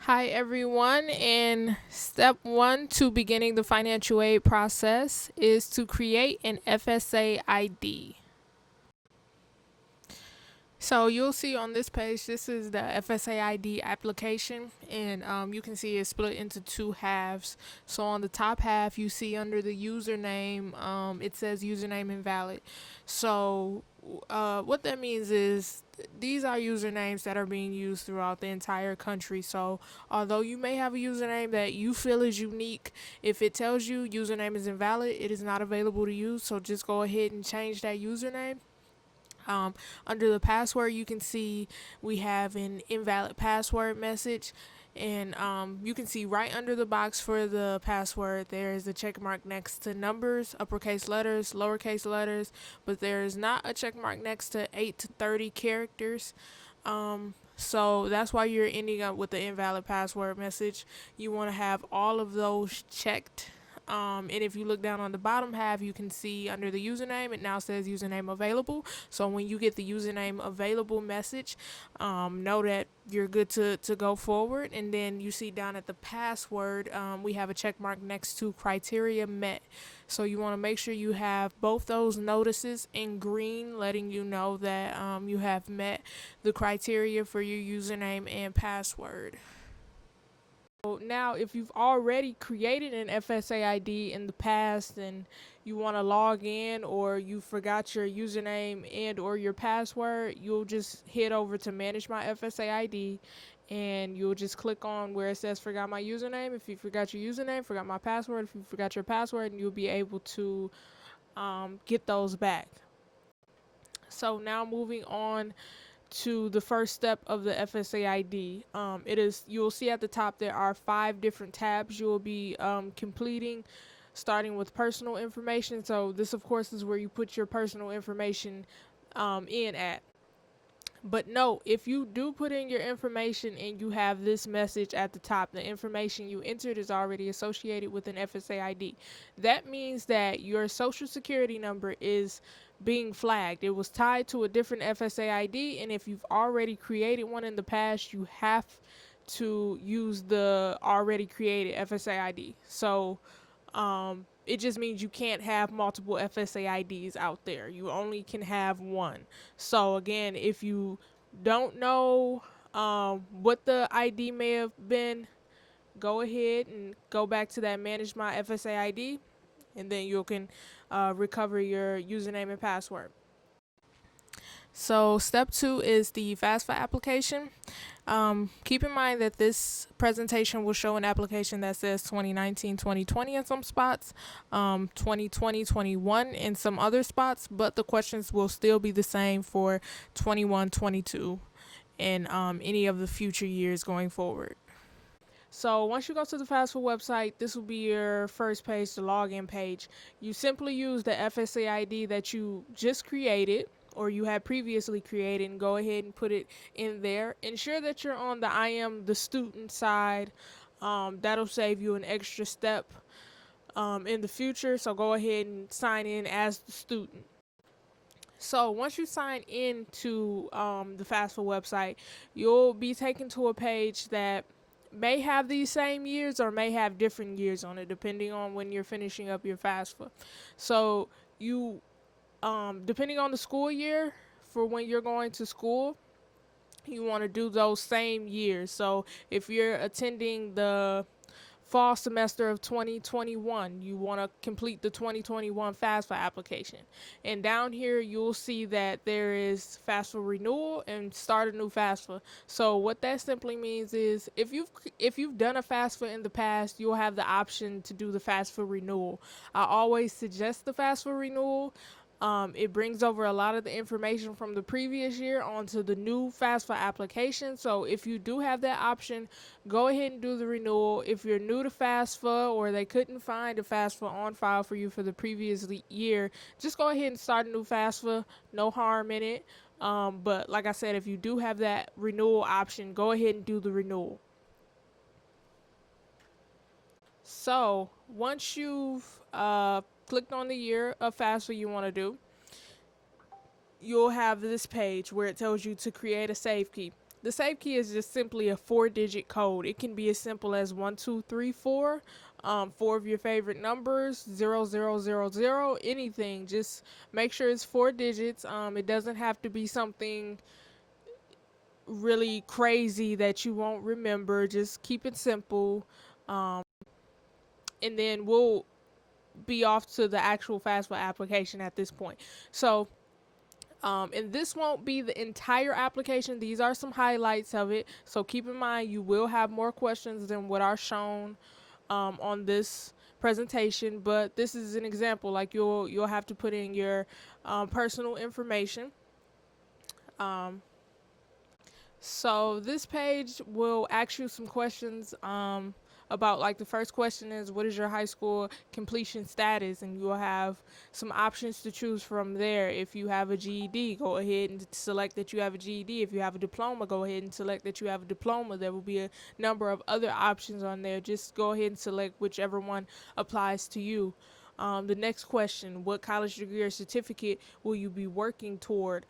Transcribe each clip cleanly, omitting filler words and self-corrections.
Hi, everyone. And step one to beginning the financial aid process is to create an FSA ID. So you'll see on this page, this is the FSA ID application, and you can see it's split into two halves. So on the top half, you see under the username, it says username invalid. So what that means is these are usernames that are being used throughout the entire country. So although you may have a username that you feel is unique, if it tells you username is invalid, it is not available to use. So just go ahead and change that username. um, Under the password, you can see we have an invalid password message. And you can see right under the box for the password, there is a check mark next to numbers, uppercase letters, lowercase letters, but there is not a check mark next to 8 to 30 characters. So that's why you're ending up with the invalid password message. You want to have all of those checked. And if you look down on the bottom half, you can see under the username, it now says username available. So when you get the username available message, know that you're good to go forward. And then you see down at the password, we have a check mark next to criteria met. So you want to make sure you have both those notices in green, letting you know that you have met the criteria for your username and password. So now, if you've already created an FSA ID in the past and you want to log in, or you forgot your username and or your password, you'll just head over to manage my FSA ID, and you'll just click on where it says forgot my username. If you forgot your username, forgot my password, if you forgot your password, and you'll be able to get those back. So now moving on to the first step of the FSA ID. You'll see at the top there are 5 different tabs you will be completing, starting with personal information. So this, of course, is where you put your personal information in at. But no, if you do put in your information and you have this message at the top, the information you entered is already associated with an FSA ID. That means that your social security number is being flagged. It was tied to a different FSA ID, and if you've already created one in the past, you have to use the already created FSA ID. So it just means you can't have multiple FSA IDs out there. You only can have one. So again, if you don't know what the ID may have been, go ahead and go back to that manage my FSA ID, and then you can recover your username and password. So step 2 is the FAFSA application. Keep in mind that this presentation will show an application that says 2019, 2020 in some spots, 2020, 21 in some other spots, but the questions will still be the same for 21, 22, and any of the future years going forward. So once you go to the FAFSA website, this will be your first page, the login page. You simply use the FSA ID that you just created or you had previously created, and go ahead and put it in there. Ensure that you're on the I am the student side. That'll save you an extra step in the future. So go ahead and sign in as the student. So once you sign in to the FAFSA website, you'll be taken to a page that may have these same years or may have different years on it, depending on when you're finishing up your FAFSA. So you, depending on the school year for when you're going to school, you want to do those same years. So if you're attending the fall semester of 2021, you want to complete the 2021 FAFSA application. And down here, you'll see that there is FAFSA renewal and start a new FAFSA. So what that simply means is if you've done a FAFSA in the past, you'll have the option to do the FAFSA renewal. I always suggest the FAFSA renewal. It brings over a lot of the information from the previous year onto the new FAFSA application. So if you do have that option, go ahead and do the renewal. If you're new to FAFSA or they couldn't find a FAFSA on file for you for the previous year, just go ahead and start a new FAFSA. No harm in it. But like I said, if you do have that renewal option, go ahead and do the renewal. So once you've clicked on the year of FAFSA you want to do, you'll have this page where it tells you to create a save key. The save key is just simply a 4-digit code. It can be as simple as 1234, four of your favorite numbers, 0000, anything. Just make sure it's 4 digits. It doesn't have to be something really crazy that you won't remember. Just keep it simple. Um, and then we'll be off to the actual FAFSA application at this point. So, and this won't be the entire application. These are some highlights of it. So keep in mind you will have more questions than what are shown on this presentation. But this is an example. Like you'll have to put in your personal information. So this page will ask you some questions about, like, the first question is, what is your high school completion status? And you will have some options to choose from there. If you have a GED, go ahead and select that you have a GED. If you have a diploma, go ahead and select that you have a diploma. There will be a number of other options on there. Just go ahead and select whichever one applies to you. The next question, what college degree or certificate will you be working toward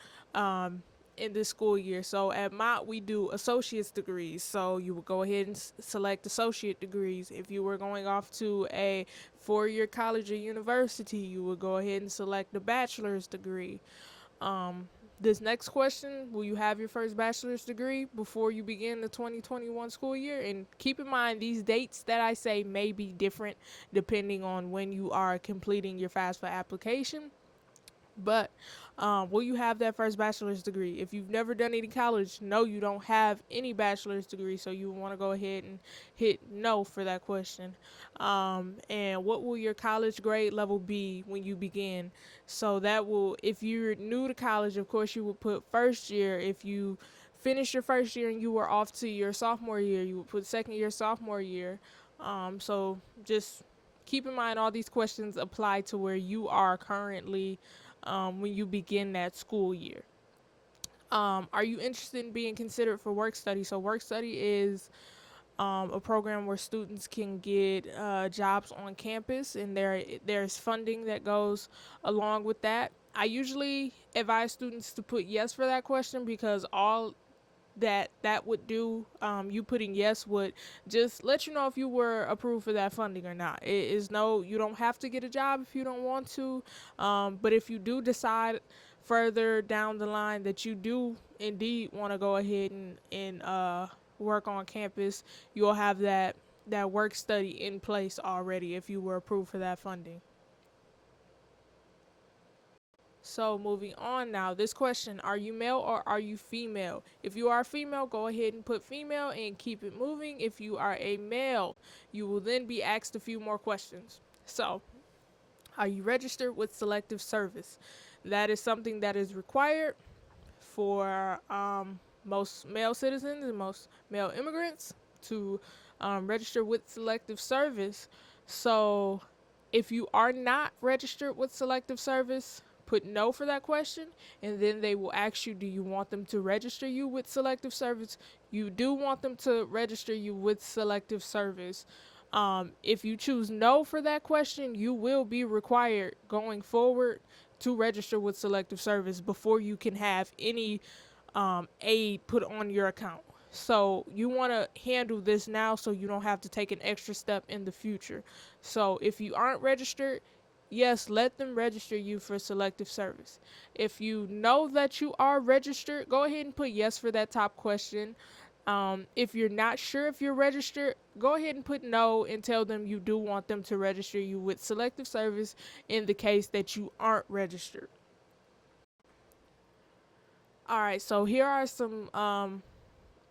in this school year? So at Mott, we do associate's degrees. So you would go ahead and select associate degrees. If you were going off to a 4-year college or university, you would go ahead and select the bachelor's degree. This next question, will you have your first bachelor's degree before you begin the 2021 school year? And keep in mind, these dates that I say may be different depending on when you are completing your FAFSA application. But will you have that first bachelor's degree? If you've never done any college, no, you don't have any bachelor's degree, so you want to go ahead and hit no for that question. And what will your college grade level be when you begin? So that will, if you're new to college, of course, you would put first year. If you finish your first year and you were off to your sophomore year, you would put second year, sophomore year. So just keep in mind all these questions apply to where you are currently when you begin that school year. Are you interested in being considered for work study? So work study is a program where students can get jobs on campus, and there's funding that goes along with that. I usually advise students to put yes for that question, because all that would do, you putting yes would just let you know if you were approved for that funding or not. It is no, you don't have to get a job if you don't want to, but if you do decide further down the line that you do indeed want to go ahead and work on campus, you'll have that work study in place already if you were approved for that funding. So moving on now, this question, are you male or are you female? If you are female, go ahead and put female and keep it moving. If you are a male, you will then be asked a few more questions. So, are you registered with Selective Service? That is something that is required for most male citizens and most male immigrants to register with Selective Service. So, if you are not registered with Selective Service, put no for that question, and then they will ask you, do you want them to register you with Selective Service? You do want them to register you with Selective Service. If you choose no for that question, you will be required going forward to register with Selective Service before you can have any aid put on your account. So you want to handle this now so you don't have to take an extra step in the future. So if you aren't registered, yes, let them register you for Selective Service. If you know that you are registered, go ahead and put yes for that top question. If you're not sure if you're registered, go ahead and put no and tell them you do want them to register you with Selective Service in the case that you aren't registered. All right, so here are some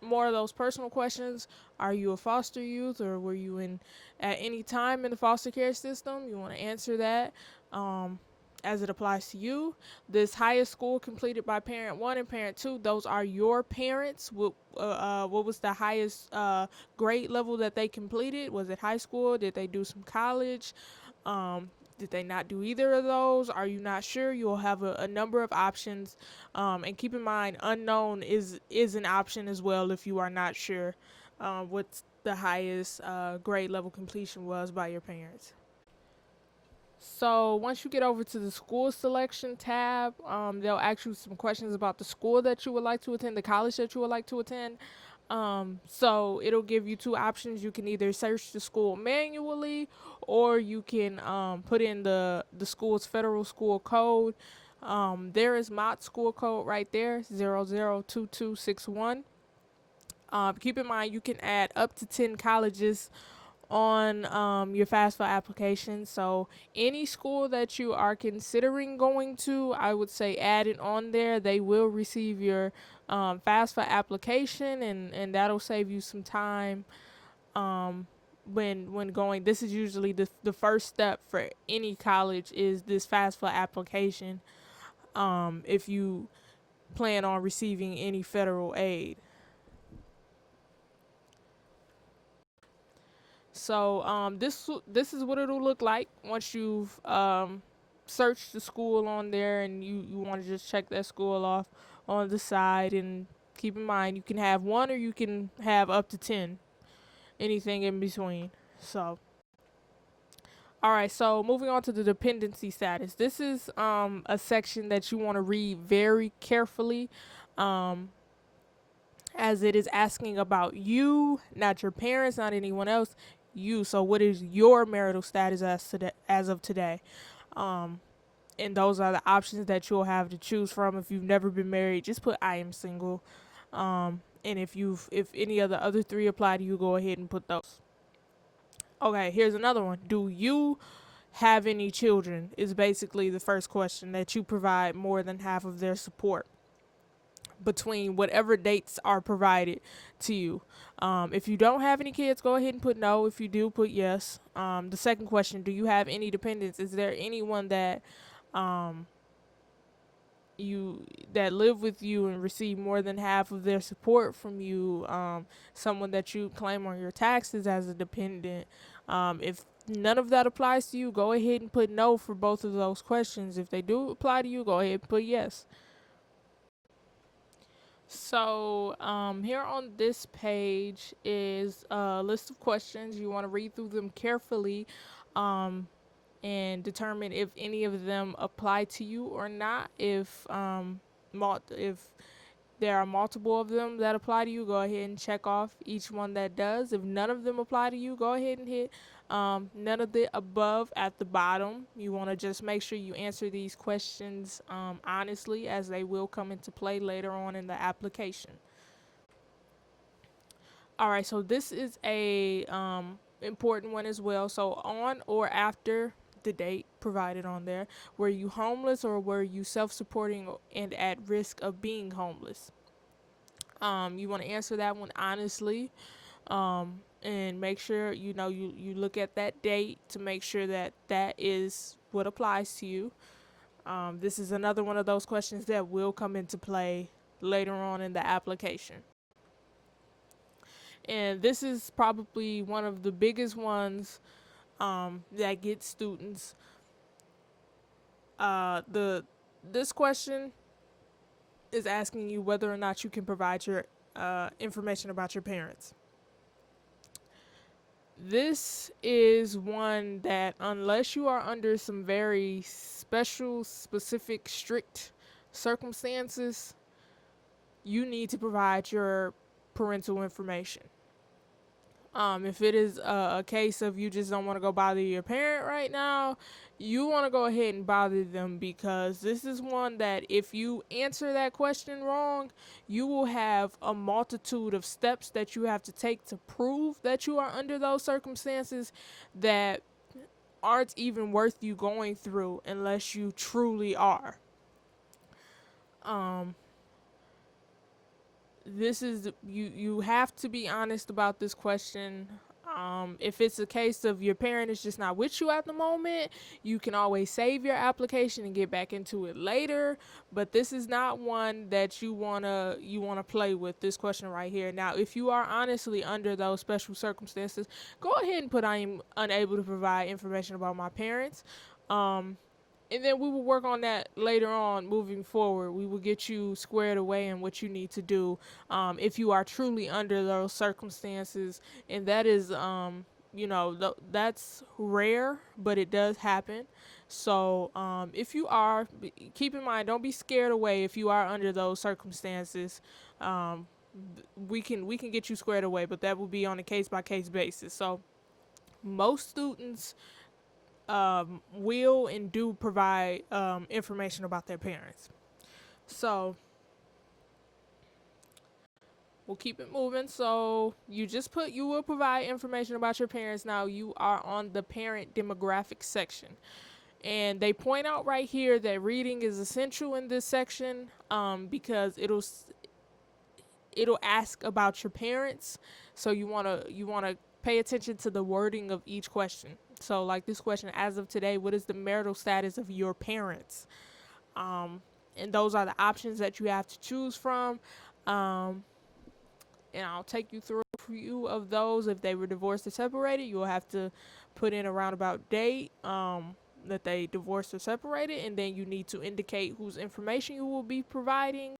more of those personal questions. Are you a foster youth, or were you in at any time in the foster care system? You want to answer that as it applies to you. This highest school completed by parent 1 and parent 2, those are your parents. What was the highest grade level that they completed? Was it high school? Did they do some college? Did they not do either of those? Are you not sure? You'll have a number of options. And keep in mind, unknown is an option as well if you are not sure what the highest grade level completion was by your parents. So once you get over to the school selection tab, they'll ask you some questions about the school that you would like to attend, the college that you would like to attend. So it'll give you two options. You can either search the school manually, or you can put in the school's federal school code. There is Mott school code right there, 002261. Keep in mind you can add up to 10 colleges on your FAFSA application. So any school that you are considering going to, I would say add it on there. They will receive your FAFSA application, and that'll save you some time when going. This is usually the first step for any college is this FAFSA application if you plan on receiving any federal aid. So this is what it'll look like once you've searched the school on there, and you want to just check that school off on the side. And keep in mind you can have one or you can have up to 10, anything in between. So all right, so moving on to the dependency status. This is a section that you want to read very carefully. Um, as it is asking about you, not your parents, not anyone else, you. So what is your marital status as of today? Um, and those are the options that you'll have to choose from. If you've never been married, just put I am single. And if any of the other three apply to you, go ahead and put those. Okay, here's another one. Do you have any children? Is basically the first question, that you provide more than half of their support between whatever dates are provided to you. If you don't have any kids, go ahead and put no. If you do, put yes. The second question, do you have any dependents? Is there anyone that um, you that live with you and receive more than half of their support from you? Someone that you claim on your taxes as a dependent. If none of that applies to you, go ahead and put no for both of those questions. If they do apply to you, go ahead and put yes. So here on this page is a list of questions. You want to read through them carefully and determine if any of them apply to you or not. If there are multiple of them that apply to you, go ahead and check off each one that does. If none of them apply to you, go ahead and hit none of the above at the bottom. You want to just make sure you answer these questions honestly, as they will come into play later on in the application. All right, so this is a important one as well. So on or after the date provided on there, were you homeless or were you self-supporting and at risk of being homeless? You want to answer that one honestly, and make sure you look at that date to make sure that that is what applies to you. This is another one of those questions that will come into play later on in the application. And this is probably one of the biggest ones that get students. The This question is asking you whether or not you can provide your information about your parents. This is one that, unless you are under some very special, specific, strict circumstances, you need to provide your parental information. If it is a case of you just don't want to go bother your parent right now, you want to go ahead and bother them, because this is one that if you answer that question wrong, you will have a multitude of steps that you have to take to prove that you are under those circumstances that aren't even worth you going through unless you truly are. Um, this is you have to be honest about this question. If it's a case of your parent is just not with you at the moment, you can always save your application and get back into it later. But this is not one that you wanna play with. This question right here. Now, if you are honestly under those special circumstances, go ahead and put I am unable to provide information about my parents. Um, and then we will work on that later on moving forward. We will get you squared away in what you need to do if you are truly under those circumstances. And that is that's rare, but it does happen. So if you are, keep in mind, don't be scared away if you are under those circumstances. Um, we can get you squared away, but that will be on a case by case basis. So most students will and do provide information about their parents. So we'll keep it moving. So you will provide information about your parents. Now you are on the parent demographic section. And they point out right here that reading is essential in this section because it'll ask about your parents. So you wanna pay attention to the wording of each question. So like this question, as of today, what is the marital status of your parents? And those are the options that you have to choose from. And I'll take you through a few of those. If they were divorced or separated, you'll have to put in a roundabout date that they divorced or separated, and then you need to indicate whose information you will be providing.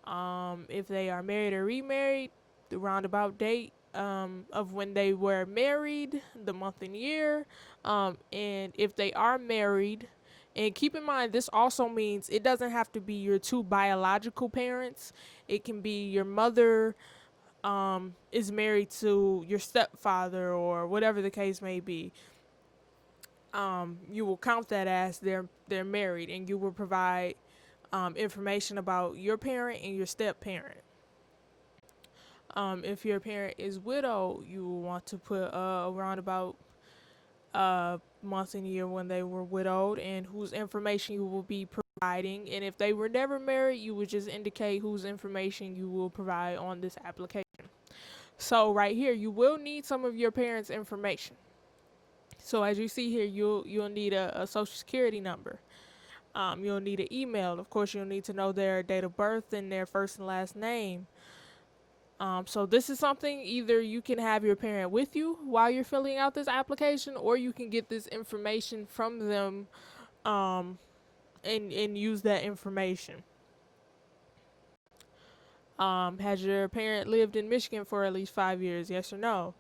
If they are married or remarried, the roundabout date of when they were married, the month and year, and if they are married. And keep in mind, this also means it doesn't have to be your two biological parents. It can be your mother is married to your stepfather or whatever the case may be. You will count that as they're married, and you will provide information about your parent and your step parent. If your parent is widowed, you will want to put around about month and year when they were widowed and whose information you will be providing. And if they were never married, you would just indicate whose information you will provide on this application. So right here, you will need some of your parents' information. So as you see here, you'll need a social security number. You'll need an email. Of course, you'll need to know their date of birth and their first and last name. So this is something either you can have your parent with you while you're filling out this application, or you can get this information from them and use that information. Has your parent lived in Michigan for at least 5 years? Yes or no?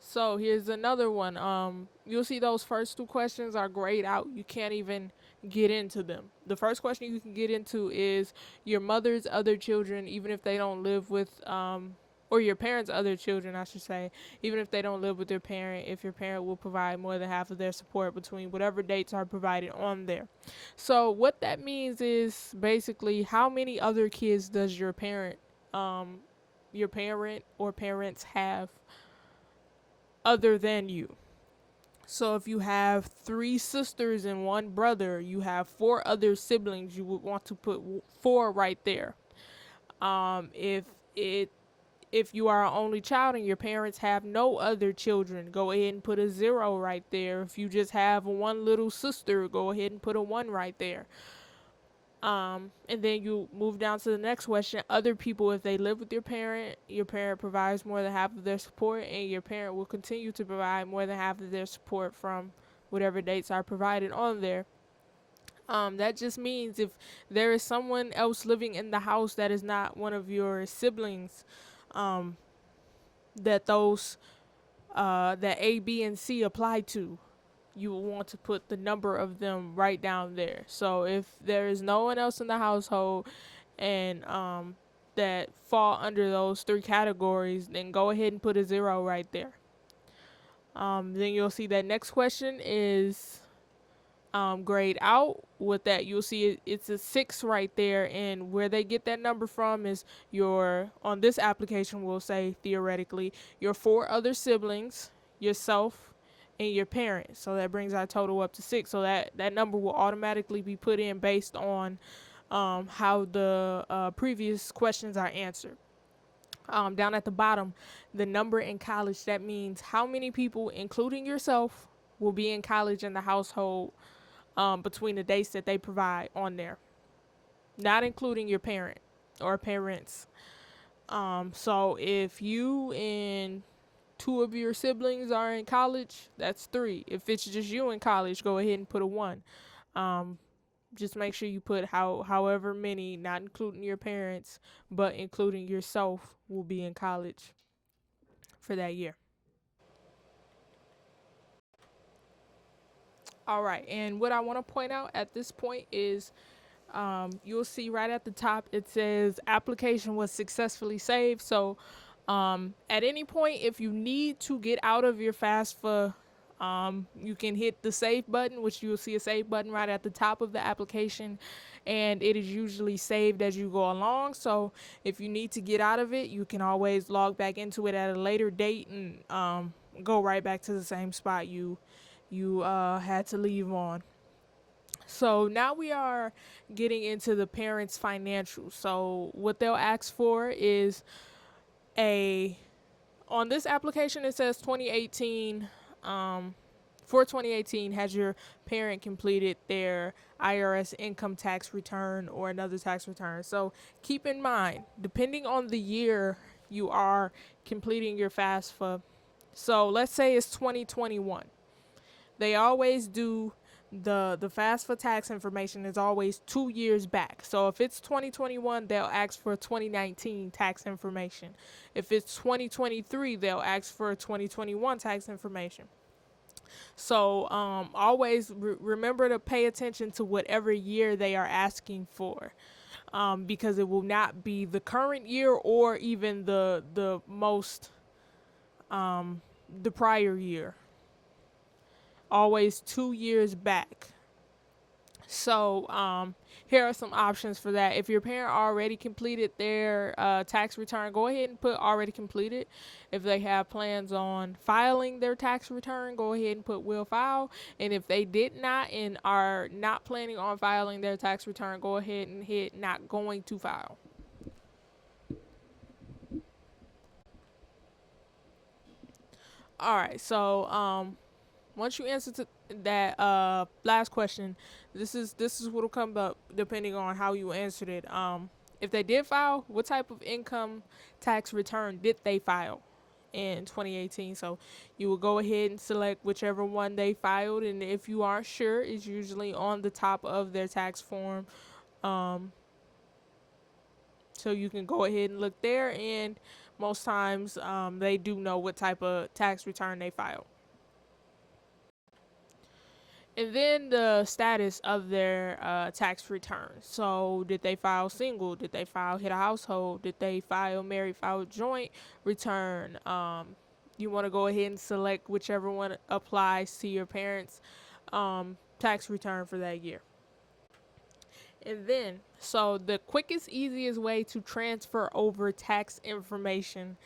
So here's another one. You'll see those first two questions are grayed out. You can't even get into them. The first question you can get into is your mother's other children, even if they don't live with, or your parents' other children, I should say, even if they don't live with their parent, if your parent will provide more than half of their support between whatever dates are provided on there. So what that means is basically how many other kids does your parent or parents have other than you. So if you have 3 sisters and 1 brother, you have 4 other siblings, you would want to put 4 right there. If you are an only child and your parents have no other children, go ahead and put a 0 right there. If you just have 1 little sister, go ahead and put a 1 right there. And then you move down to the next question. Other people, if they live with your parent provides more than half of their support, and your parent will continue to provide more than half of their support from whatever dates are provided on there. That just means if there is someone else living in the house that is not one of your siblings, that that A, B, and C apply to, you will want to put the number of them right down there. So if there is no one else in the household and that fall under those 3 categories, then go ahead and put a 0 right there. Then you'll see that next question is grayed out. With that, you'll see it's a 6 right there, and where they get that number from is on this application, we'll say theoretically, your 4 other siblings, yourself, and your parents. So that brings our total up to 6. So that number will automatically be put in based on how the previous questions are answered. Down at the bottom, the number in college, that means how many people, including yourself, will be in college in the household between the dates that they provide on there, not including your parent or parents. So if you and 2 of your siblings are in college, that's 3. If it's just you in college, go ahead and put a 1. Just make sure you put however many, not including your parents, but including yourself, will be in college for that year. All right, and what I want to point out at this point is you'll see right at the top it says application was successfully saved. So at any point, if you need to get out of your FAFSA, you can hit the save button, which you'll see a save button right at the top of the application, and it is usually saved as you go along. So if you need to get out of it, you can always log back into it at a later date and go right back to the same spot you had to leave on. So now we are getting into the parents' financials. So what they'll ask for is a on this application it says 2018. For 2018, has your parent completed their IRS income tax return or another tax return? So keep in mind, depending on the year you are completing your FAFSA. So let's say it's 2021. They always do the FAFSA tax information is always 2 years back. So if it's 2021, they'll ask for 2019 tax information. If it's 2023, they'll ask for 2021 tax information. So always remember to pay attention to whatever year they are asking for, because it will not be the current year or even the most the prior year. Always 2 years back. So here are some options for that. If your parent already completed their tax return, go ahead and put already completed. If they have plans on filing their tax return, go ahead and put will file. And if they did not and are not planning on filing their tax return, go ahead and hit not going to file. All right, so once you answer to that last question, this is what'll come up depending on how you answered it. If they did file, what type of income tax return did they file in 2018? So you will go ahead and select whichever one they filed, and if you aren't sure, it's usually on the top of their tax form. So you can go ahead and look there, and most times they do know what type of tax return they filed. And then the status of their tax return. So did they file single? Did they file hit a household? Did they file married, file joint return? You want to go ahead and select whichever one applies to your parents' tax return for that year. And then, so the quickest, easiest way to transfer over tax information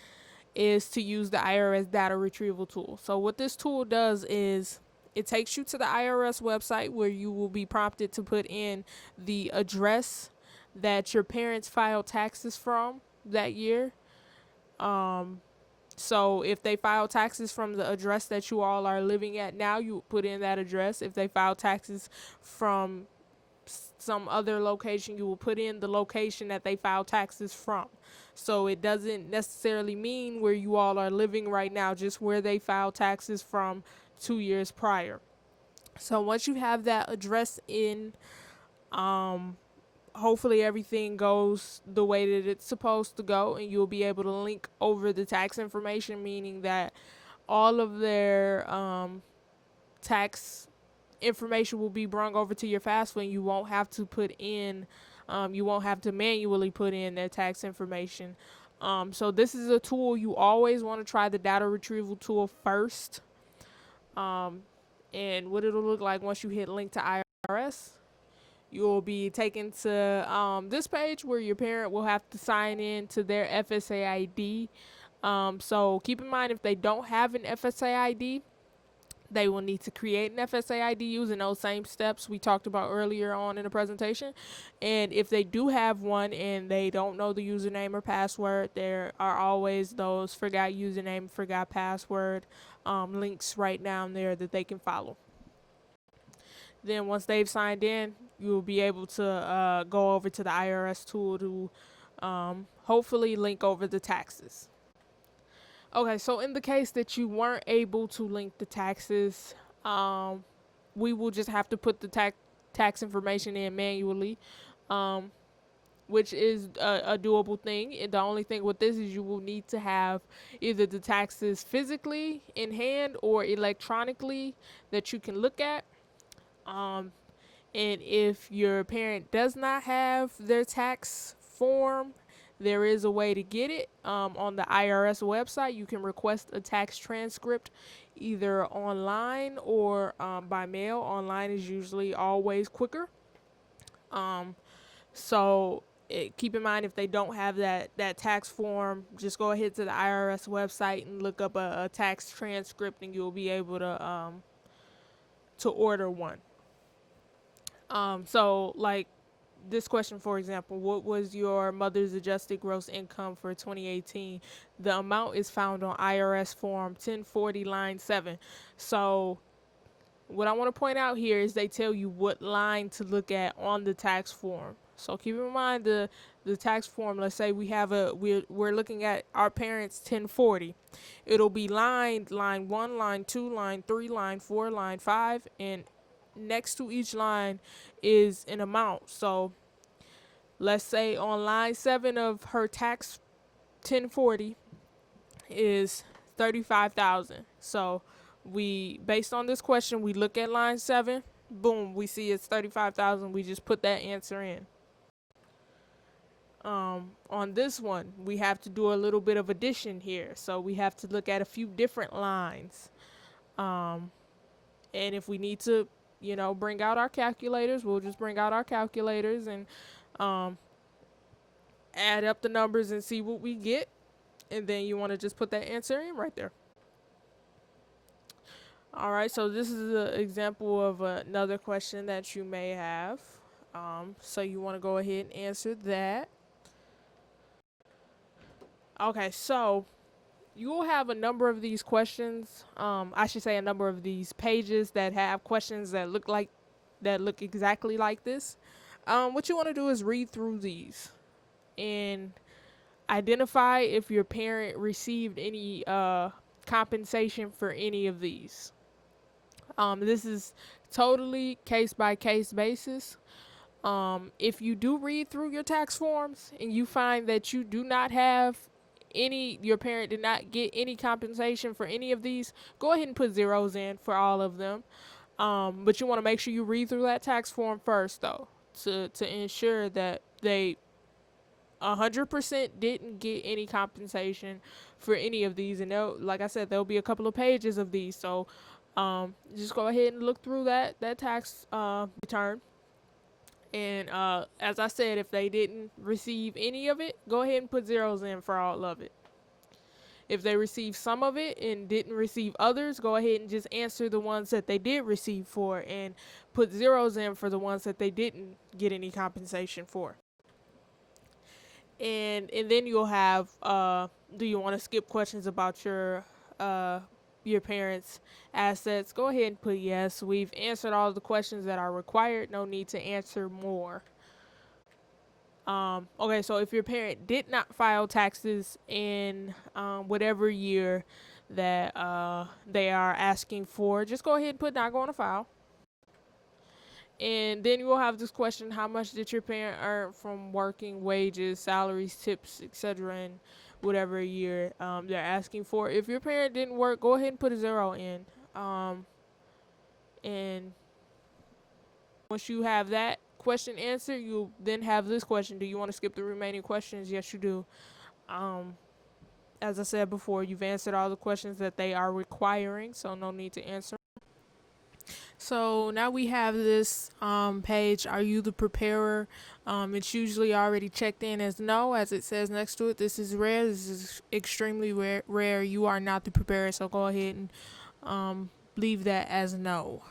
is to use the IRS data retrieval tool. So what this tool does is it takes you to the IRS website where you will be prompted to put in the address that your parents filed taxes from that year. So if they file taxes from the address that you all are living at now, you put in that address. If they file taxes from some other location, you will put in the location that they file taxes from. So it doesn't necessarily mean where you all are living right now, just where they file taxes from 2 years prior. So once you have that address in, hopefully everything goes the way that it's supposed to go, and you'll be able to link over the tax information, meaning that all of their tax information will be brung over to your FAFSA, and you won't have to put in, you won't have to manually put in their tax information. So this is a tool you always want to try the data retrieval tool first. And what it'll look like once you hit link to IRS, you'll be taken to this page where your parent will have to sign in to their FSA ID. So keep in mind, if they don't have an FSA ID, they will need to create an FSA ID using those same steps we talked about earlier on in the presentation. And if they do have one and they don't know the username or password, there are always those forgot username, forgot password links right down there that they can follow. Then once they've signed in, you'll be able to go over to the IRS tool to hopefully link over the taxes. Okay, so in the case that you weren't able to link the taxes, we will just have to put the tax information in manually, which is a doable thing. And the only thing with this is you will need to have either the taxes physically in hand or electronically that you can look at. And if your parent does not have their tax form, there is a way to get it. On the IRS website, you can request a tax transcript either online or by mail. Online is usually always quicker. Um, so keep in mind, if they don't have that tax form, just go ahead to the IRS website and look up a tax transcript, and you'll be able to order one. So like this question, for example, what was your mother's adjusted gross income for 2018? The amount is found on IRS form 1040 line 7. So what I want to point out here is they tell you what line to look at on the tax form. So keep in mind the tax form. Let's say we're looking at our parents' 1040. It'll be lined line 1, line 2, line 3, line 4, line 5, and next to each line is an amount. So let's say on line 7 of her tax 1040 is 35,000. So we, based on this question, we look at line 7, boom, we see it's 35,000. We just put that answer in. On this one, we have to do a little bit of addition here. So we have to look at a few different lines. And if we need to, bring out our calculators, we'll just bring out our calculators and add up the numbers and see what we get. And then you want to just put that answer in right there. All right, so this is an example of another question that you may have. So you want to go ahead and answer that. Okay, so you will have a number of these questions. I should say a number of these pages that have questions that look exactly like this. What you want to do is read through these and identify if your parent received any compensation for any of these. This is totally case by case basis. If you do read through your tax forms and you find that you do not have your parent did not get any compensation for any of these, go ahead and put zeros in for all of them. But you want to make sure you read through that tax form first, though, to ensure that they 100% didn't get any compensation for any of these. And like I said, there'll be a couple of pages of these. So just go ahead and look through that tax return. And as I said, if they didn't receive any of it, go ahead and put zeros in for all of it. If they received some of it and didn't receive others, go ahead and just answer the ones that they did receive for and put zeros in for the ones that they didn't get any compensation for. And then you'll have, do you want to skip questions about your parents' assets? Go ahead and put yes. We've answered all the questions that are required. No need to answer more. Okay, so if your parent did not file taxes in whatever year that they are asking for, just go ahead and put not going to file. And then you will have this question: how much did your parent earn from working, wages, salaries, tips, etc. in whatever year they're asking for? If your parent didn't work, go ahead and put a zero in. And once you have that question answered, you then have this question: do you want to skip the remaining questions? Yes, you do. As I said before, you've answered all the questions that they are requiring, so no need to answer. So now we have this page, are you the preparer? It's usually already checked in as no, as it says next to it. This is rare. This is extremely rare. You are not the preparer, so go ahead and leave that as no.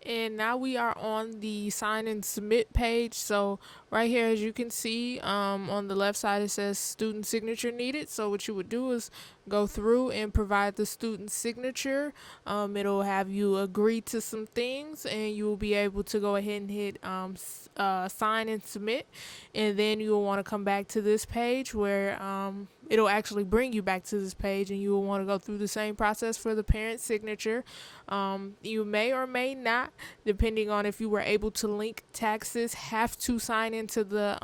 And now we are on the sign and submit page. So right here, as you can see, on the left side, it says student signature needed. So what you would do is go through and provide the student signature. It'll have you agree to some things, and you will be able to go ahead and hit sign and submit. And then you will want to come back to this page where it'll actually bring you back to this page, and you will want to go through the same process for the parent signature. You may or may not, depending on if you were able to link taxes, have to sign into the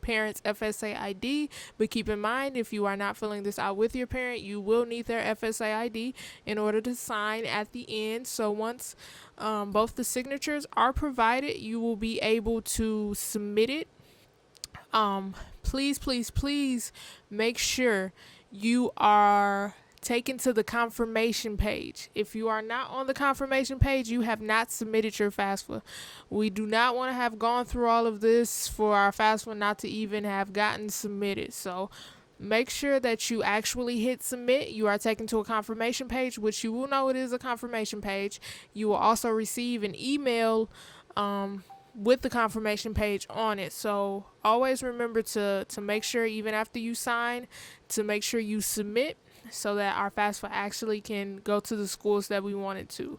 parent's FSA ID. But keep in mind, if you are not filling this out with your parent, you will need their FSA ID in order to sign at the end. So once both the signatures are provided, you will be able to submit it. Please make sure you are taken to the confirmation page. If you are not on the confirmation page, you have not submitted your FAFSA. We do not want to have gone through all of this for our FAFSA not to even have gotten submitted. So make sure that you actually hit submit. You are taken to a confirmation page, which you will know it is a confirmation page. You will also receive an email with the confirmation page on it. So always remember to make sure, even after you sign, to make sure you submit so that our FAFSA actually can go to the schools that we want it to.